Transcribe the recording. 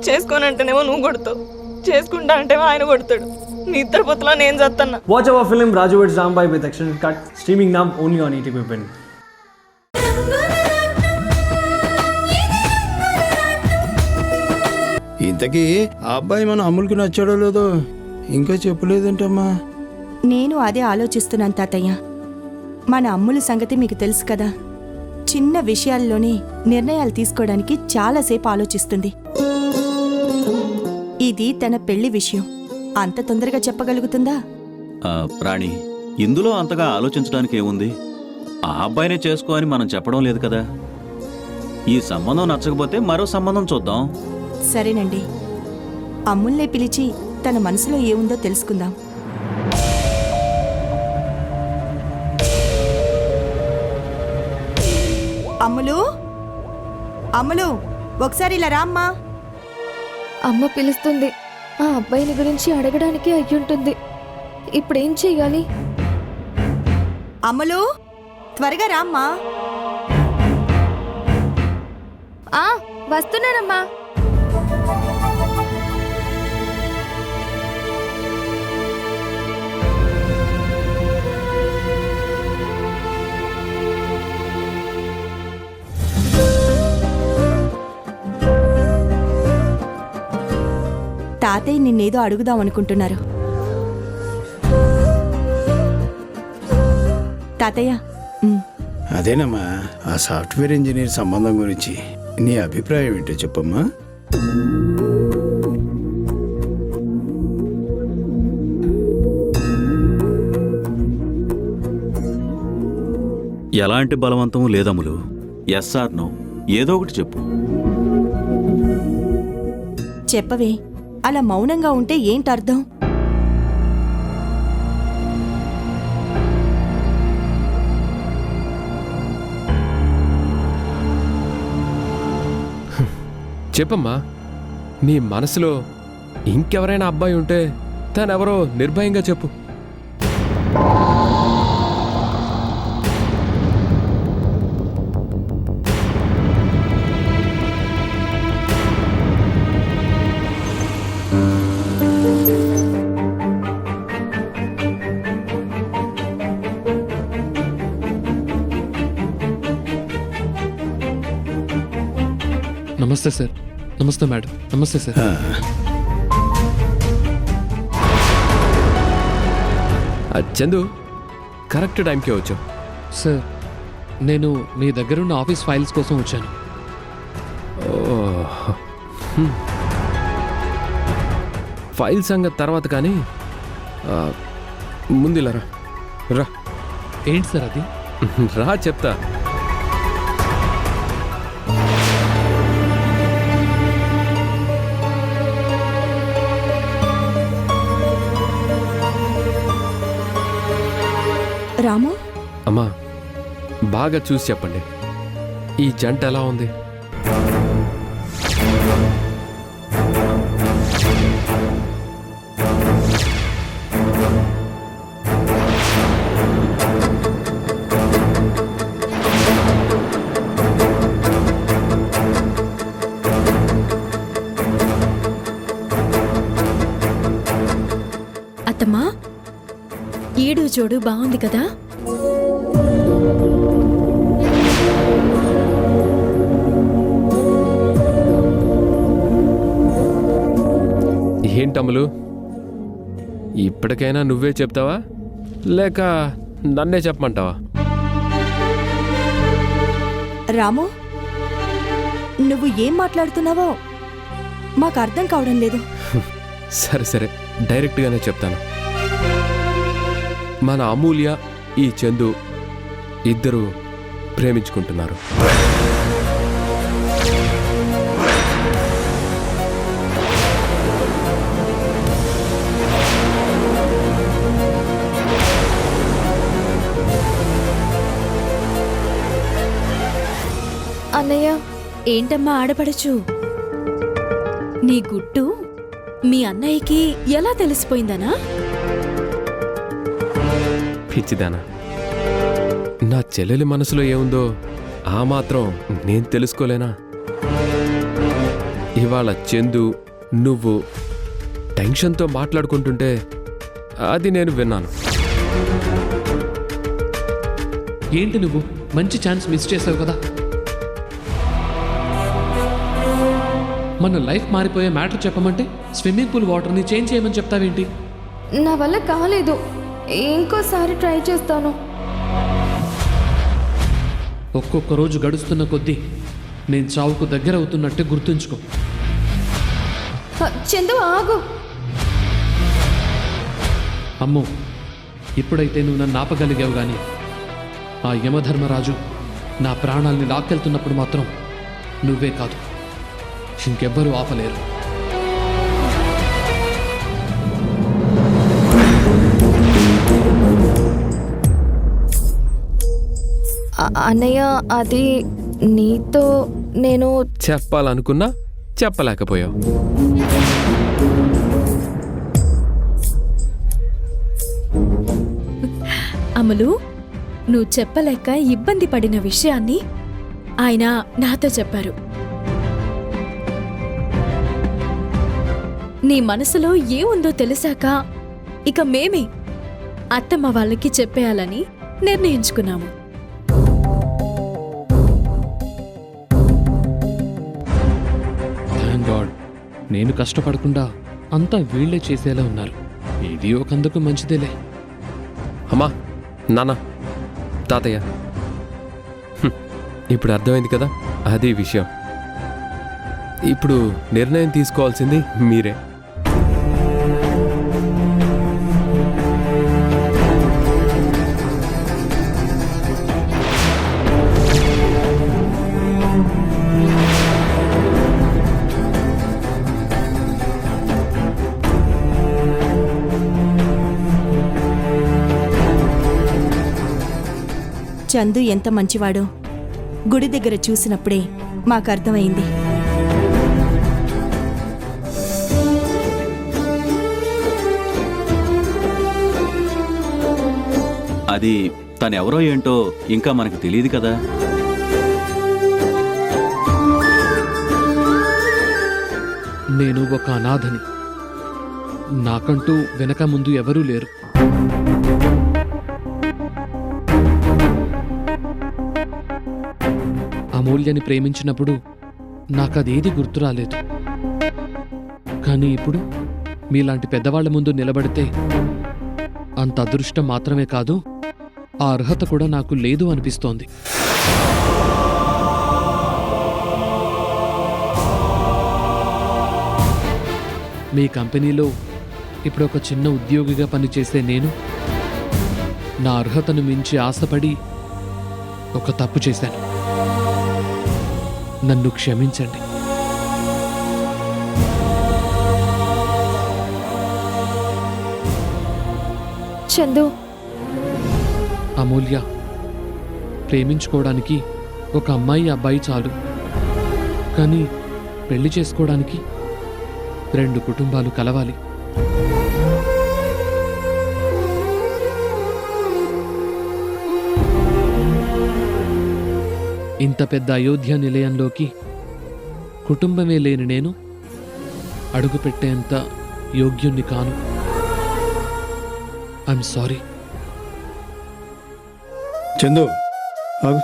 చేసుకోనంటేనేమో నువ్వు కొడతావు, చేసుకుంటా అంటేమో ఆయన కొడతాడు. నీ ఇద్దరు పొత్తులో నేను చేస్తున్నా. Watch our film Raju vs. Rambai with extended cut, streaming now only on ETV Win. ఇంతకీ ఆ అబ్బాయి మన అమ్ములకి నచ్చాడో లేదో ఇంకా చెప్పలేదేంటమ్మా? నేను అదే ఆలోచిస్తున్నాను తాతయ్య. మన అమ్ముల సంగతి మీకు తెలుసు కదా, చిన్న విషయాల్లోనే నిర్ణయాలు తీసుకోవడానికి చాలాసేపు ఆలోచిస్తుంది. ఇది తన పెళ్లి విషయం, అంత తొందరగా చెప్పగలుగుతుందా? రాణి, ఇందులో అంతగా ఆలోచించడానికి ఏముంది? ఆ అబ్బాయినే చేసుకో అని మనం చెప్పడం లేదు కదా. ఈ సంబంధం నచ్చకపోతే మరో సంబంధం చూద్దాం. సరేనండి, అమ్ముల్నే పిలిచి తన మనసులో ఏముందో తెలుసుకుందాం. అమ్ములు, అమ్ములు, ఒకసారి ఇలా రామ్మా. అమ్మ పిలుస్తుంది. ఆ అబ్బాయిని గురించి అడగడానికి అయ్యుంటుంది. ఇప్పుడేం చెయ్యాలి? అమ్ములు, త్వరగా రామ్మా. వస్తున్నానమ్మా. తాతయ్య నిన్నేదో అడుగుదాం అనుకుంటున్నారు. తాతయ్య, అదేనమ్మా, ఆ సాఫ్ట్వేర్ ఇంజనీర్ సంబంధం గురించి నీ అభిప్రాయం ఏంటో చెప్పమ్మా. ఎలాంటి బలవంతం లేదమ్ములు. ఎస్ ఆర్ నో, ఏదో ఒకటి చెప్పు. చెప్పవే, అలా మౌనంగా ఉంటే ఏంటర్థం? చెప్పమ్మా, నీ మనసులో ఇంకెవరైనా అబ్బాయి ఉంటే తనెవరో నిర్భయంగా చెప్పు. నమస్తే సార్. నమస్తే మేడం. నమస్తే సార్. చందు, కరెక్ట్ టైంకే వచ్చావు. సార్, నేను మీ దగ్గరున్న ఆఫీస్ ఫైల్స్ కోసం వచ్చాను. ఫైల్ సంగతి తర్వాత కానీ ముందు రా. రా. ఏంటి సార్ అది? రా చెప్తా. రాము, అమ్మా, బాగా చూసి చెప్పండి, ఈ జంట ఎలా ఉంది? అత్తమ్మా, ఈడు జోడు బాగుంది కదా? ఏంటమ్ములు, ఇప్పటికైనా నువ్వే చెప్తావా లేక నన్నే చెప్పమంటావా? రాము, నువ్వు ఏం మాట్లాడుతున్నావో మాకు అర్థం కావడం లేదు. సరే సరే, డైరెక్ట్గానే చెప్తాను. మన అమూల్య, ఈ చందు ఇద్దరు ప్రేమించుకుంటున్నారు. అన్నయ్య, ఏంటమ్మా ఆడపడచ్చు, నీ గుట్టు మీ అన్నయ్యకి ఎలా తెలిసిపోయిందనా? పిచ్చిదానా, నా చెల్లెలి మనసులో ఏముందో ఆ మాత్రం నేను తెలుసుకోలేనా? ఇవాళ చందు నువ్వు టెన్షన్తో మాట్లాడుకుంటుంటే అది నేను విన్నాను. ఏంటి నువ్వు మంచి ఛాన్స్ మిస్ చేసావు కదా. మన లైఫ్ మారిపోయే మ్యాటర్ చెప్పమంటే స్విమ్మింగ్ పూల్ వాటర్ని చేంజ్ చేయమని చెప్తావేంటి? నా వల్ల కాలేదు, ఇంకోసారి ట్రై చేస్తాను. ఒక్కొక్క రోజు గడుస్తున్న కొద్దీ నేను చావుకు దగ్గర అవుతున్నట్టే గుర్తుంచుకో. చందు ఆగు. అమ్మో, ఇప్పుడైతే నువ్వు నన్ను ఆపగలిగావు కానీ ఆ యమధర్మరాజు నా ప్రాణాల్ని లాక్కెళ్తున్నప్పుడు మాత్రం నువ్వే కాదు, ఇంకెవ్వరూ ఆపలేరు. అన్నయ్య, అది నీతో నేను చెప్పాలనుకున్నా చెప్పలేకపోయావు. అమలు, నువ్వు చెప్పలేక ఇబ్బంది పడిన విషయాన్ని ఆయన నాతో చెప్పారు. నీ మనసులో ఏముందో తెలిసాక ఇక మేమే అత్తమ్మ వాళ్ళకి చెప్పేయాలని నిర్ణయించుకున్నాము. థాంక్ గాడ్, నేను కష్టపడకుండా అంతా వీళ్లే చేసేలా ఉన్నారు. ఇది ఒకందుకు మంచిదేలే. అమ్మా, నాన్న, తాతయ్య, ఇప్పుడు అర్థమైంది కదా అది విషయం. ఇప్పుడు నిర్ణయం తీసుకోవాల్సింది మీరే. చందు ఎంత మంచివాడో గుడి దగ్గర చూసినప్పుడే మాకు అర్థమైంది. అది తనెవరో ఏంటో ఇంకా మనకు తెలియదు కదా. నేను ఒక అనాథని, నాకంటూ వెనక ముందు ఎవరూ లేరు. అమూల్యని ప్రేమించినప్పుడు నాకదేది గుర్తు రాలేదు. కానీ ఇప్పుడు మీలాంటి పెద్దవాళ్ల ముందు నిలబడితే అంత అదృష్టం మాత్రమే కాదు, ఆ అర్హత కూడా నాకు లేదు అనిపిస్తోంది. మీ కంపెనీలో ఇప్పుడు ఒక చిన్న ఉద్యోగిగా పనిచేసే నేను నా అర్హతను మించి ఆశపడి ఒక తప్పు చేశాను. నన్ను క్షమించండి. చందు, అమూల్య, ప్రేమించుకోవడానికి ఒక అమ్మాయి అబ్బాయి చాలు, కానీ పెళ్లి చేసుకోవడానికి 2 కుటుంబాలు కలవాలి. ఇంత పెద్ద అయోధ్య నిలయంలోకి కుటుంబమే లేని నేను అడుగుపెట్టేంత యోగ్యుణ్ణి కాను. I'm sorry. చందు ఆగు.